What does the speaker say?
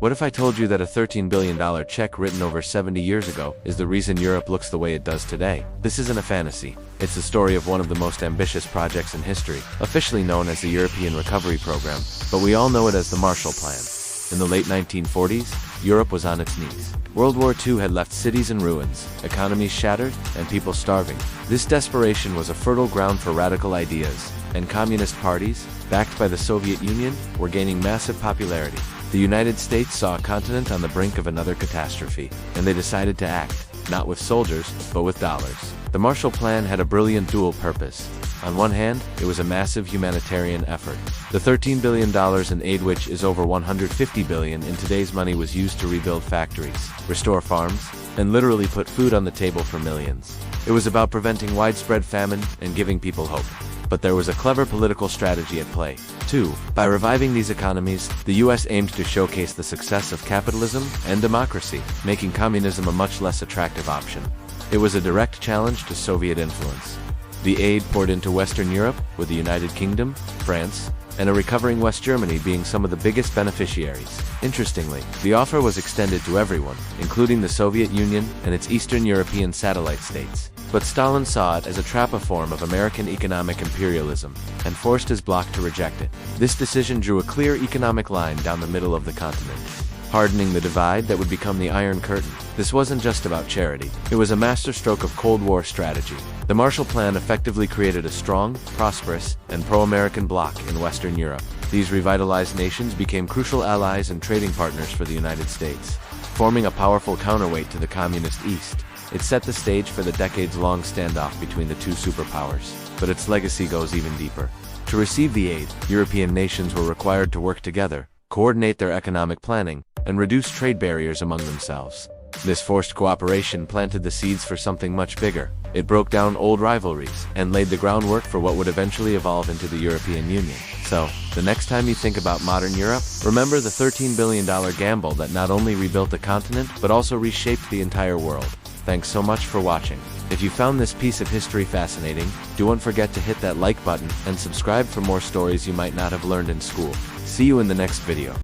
What if I told you that a $13 billion check written over 70 years ago is the reason Europe looks the way it does today? This isn't a fantasy. It's the story of one of the most ambitious projects in history, officially known as the European Recovery Program, but we all know it as the Marshall Plan. In the late 1940s, Europe was on its knees. World War II had left cities in ruins, economies shattered, and people starving. This desperation was a fertile ground for radical ideas, and communist parties, backed by the Soviet Union, were gaining massive popularity. The United States saw a continent on the brink of another catastrophe, and they decided to act, not with soldiers, but with dollars. The Marshall Plan had a brilliant dual purpose. On one hand, it was a massive humanitarian effort. The $13 billion in aid, which is over $150 billion in today's money, was used to rebuild factories, restore farms, and literally put food on the table for millions. It was about preventing widespread famine and giving people hope. But there was a clever political strategy at play, too. By reviving these economies, the US aimed to showcase the success of capitalism and democracy, making communism a much less attractive option. It was a direct challenge to Soviet influence. The aid poured into Western Europe, with the United Kingdom, France, and a recovering West Germany being some of the biggest beneficiaries. Interestingly, the offer was extended to everyone, including the Soviet Union and its Eastern European satellite states. But Stalin saw it as a trap, a form of American economic imperialism, and forced his bloc to reject it. This decision drew a clear economic line down the middle of the continent, hardening the divide that would become the Iron Curtain. This wasn't just about charity. It was a masterstroke of Cold War strategy. The Marshall Plan effectively created a strong, prosperous, and pro-American bloc in Western Europe. These revitalized nations became crucial allies and trading partners for the United States, forming a powerful counterweight to the communist East. It set the stage for the decades-long standoff between the two superpowers, but its legacy goes even deeper. To receive the aid, European nations were required to work together, coordinate their economic planning, and reduce trade barriers among themselves. This forced cooperation planted the seeds for something much bigger. It broke down old rivalries and laid the groundwork for what would eventually evolve into the European Union. So, the next time you think about modern Europe, remember the $13 billion gamble that not only rebuilt the continent, but also reshaped the entire world. Thanks so much for watching. If you found this piece of history fascinating, don't forget to hit that like button and subscribe for more stories you might not have learned in school. See you in the next video.